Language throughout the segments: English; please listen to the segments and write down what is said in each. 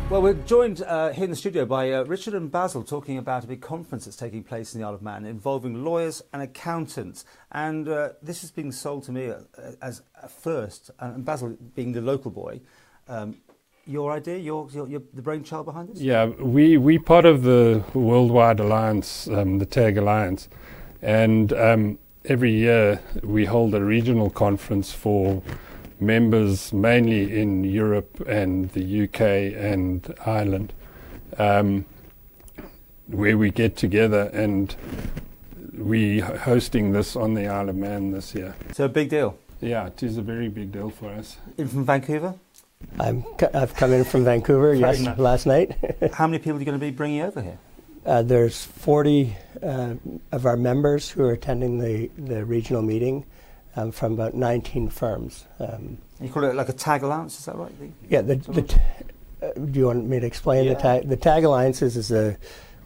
Well, we're joined here in the studio by Richard and Basil talking about a big conference that's taking place in the Isle of Man involving lawyers and accountants. And this is being sold to me as a first, and Basil being the local boy, your idea, you're the brainchild behind this? Yeah, we part of the worldwide alliance, the TAG Alliance, and every year we hold a regional conference for members mainly in Europe and the UK and Ireland, where we get together, and we hosting this on the Isle of Man this year. So a big deal? Yeah, it is a very big deal for us. In from Vancouver? I've come in from Vancouver last night. How many people are you going to be bringing over here? There's 40 of our members who are attending the regional meeting. From about 19 firms. You call it like a TAG Alliance, is that right? Yeah. Do you want me to explain the TAG? The TAG Alliance is a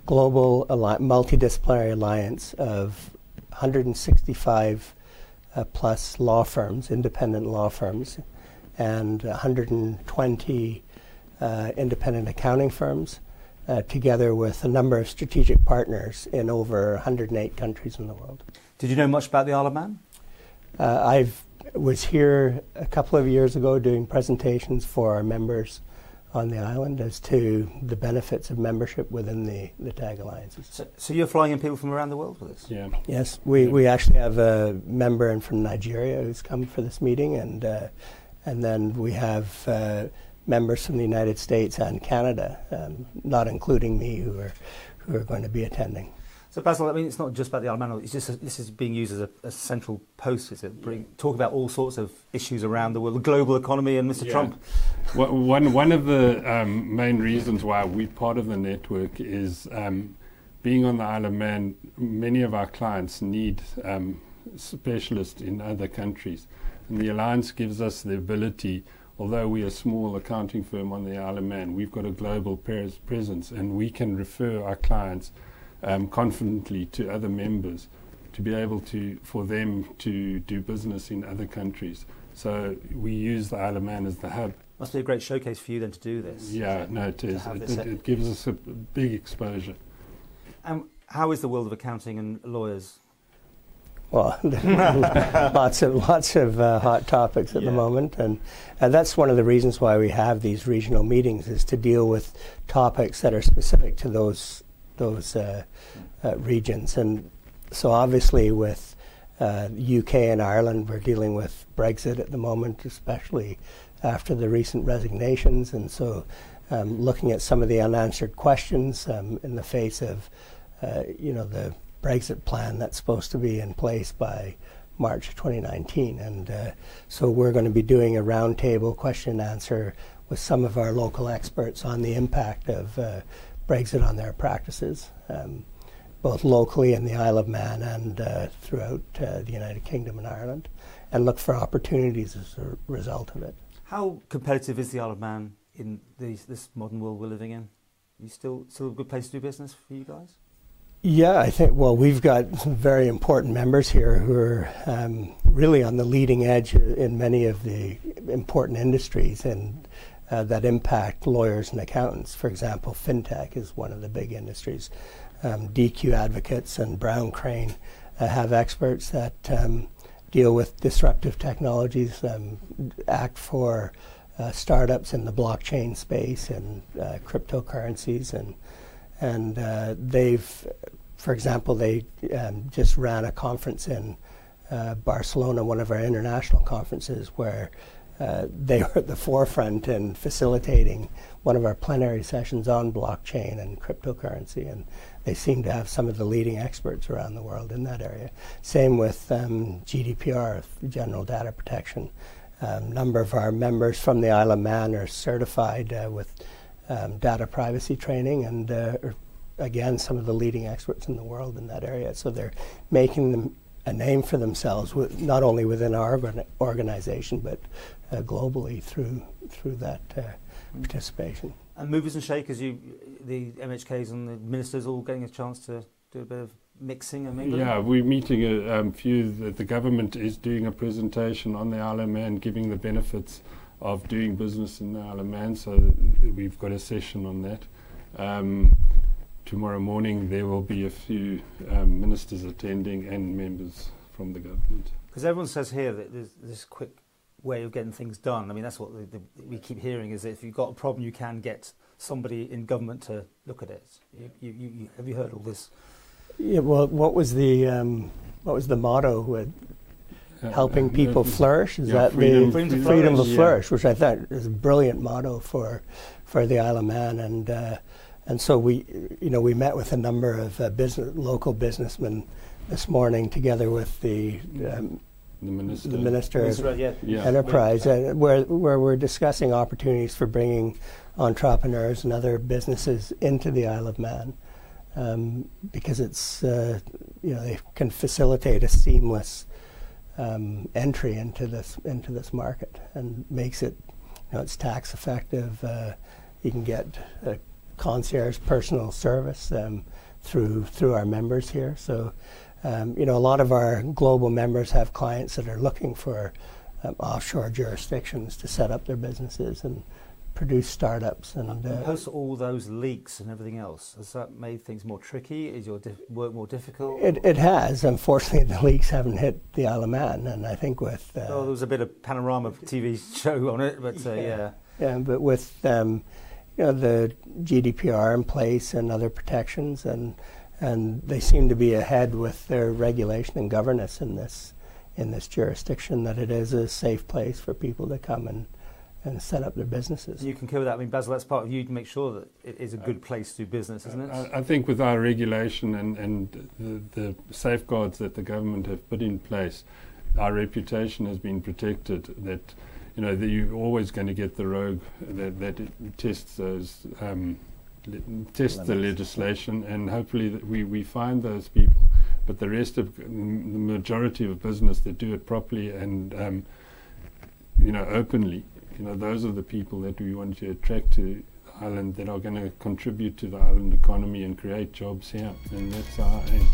global multidisciplinary alliance of 165 plus law firms, independent law firms, and 120 independent accounting firms, together with a number of strategic partners in over 108 countries in the world. Did you know much about the Isle of Man? I was here a couple of years ago doing presentations for our members on the island as to the benefits of membership within the TAG Alliances. So you're flying in people from around the world for this? Yeah. Yes, we actually have a member from Nigeria who's come for this meeting, and then we have members from the United States and Canada, not including me, who are going to be attending. So Basil, I mean, it's not just about the Isle of Man. It's just this is being used as a central post. Is it talk about all sorts of issues around the world, the global economy, and Mr. Trump? One of the main reasons why we're part of the network is being on the Isle of Man. Many of our clients need specialists in other countries, and the alliance gives us the ability. Although we're a small accounting firm on the Isle of Man, we've got a global presence, and we can refer our clients confidently to other members to be able for them to do business in other countries. So we use the Isle of Man as the hub. Must be a great showcase for you then to do this. Yeah, no, it is. It gives us a big exposure. And how is the world of accounting and lawyers? Well, lots of hot topics at the moment, and that's one of the reasons why we have these regional meetings, is to deal with topics that are specific to those regions. And so obviously with UK and Ireland, we're dealing with Brexit at the moment, especially after the recent resignations, and so looking at some of the unanswered questions in the face of the Brexit plan that's supposed to be in place by March 2019. And so we're going to be doing a roundtable question and answer with some of our local experts on the impact of Brexit on their practices, both locally in the Isle of Man and throughout the United Kingdom and Ireland, and look for opportunities as a result of it. How competitive is the Isle of Man in this modern world we're living in? You still a good place to do business for you guys? Yeah, I think, we've got some very important members here who are really on the leading edge in many of the important industries and that impact lawyers and accountants. For example, fintech is one of the big industries. DQ Advocates and Browne Craine have experts that deal with disruptive technologies, act for startups in the blockchain space and cryptocurrencies, and they've, for example, they just ran a conference in Barcelona, one of our international conferences, where they were at the forefront in facilitating one of our plenary sessions on blockchain and cryptocurrency, and they seem to have some of the leading experts around the world in that area. Same with GDPR, General Data Protection. A number of our members from the Isle of Man are certified with data privacy training, and again, some of the leading experts in the world in that area. So they're making them a name for themselves, not only within our organization, but globally through that participation. And movers and shakers, the MHKs and the ministers all getting a chance to do a bit of mixing and mingling? Yeah, we're meeting a few. The government is doing a presentation on the Isle of Man, giving the benefits of doing business in the Isle of Man. So we've got a session on that. Tomorrow morning there will be a few ministers attending and members from the government. Because everyone says here that there's this quick way of getting things done. I mean, that's what we keep hearing, is that if you've got a problem, you can get somebody in government to look at it. Have you heard all this? Yeah. Well, what was the motto with helping people flourish? Is that freedom to flourish, which I thought is a brilliant motto for the Isle of Man, and so we met with a number of local businessmen this morning, together with the Minister of Enterprise, where we're discussing opportunities for bringing entrepreneurs and other businesses into the Isle of Man, because it's they can facilitate a seamless entry into this market, and makes it it's tax effective. You can get concierge personal service through our members here. So a lot of our global members have clients that are looking for offshore jurisdictions to set up their businesses and produce startups. And post all those leaks and everything else, has that made things more tricky? Is your work more difficult? It has. Unfortunately, the leaks haven't hit the Isle of Man, and I think with there was a bit of Panorama TV show on it, but but with the GDPR in place and other protections, and they seem to be ahead with their regulation and governance in this jurisdiction, that it is a safe place for people to come and set up their businesses. You concur with that? I mean, Basil, that's part of you to make sure that it is a good place to do business, isn't it? I think with our regulation and the safeguards that the government have put in place, our reputation has been protected, that that you're always going to get the rogue that tests those tests the legislation, and hopefully that we find those people. But the rest of the majority of business that do it properly and openly, those are the people that we want to attract to the island, that are going to contribute to the island economy and create jobs here, and that's our aim.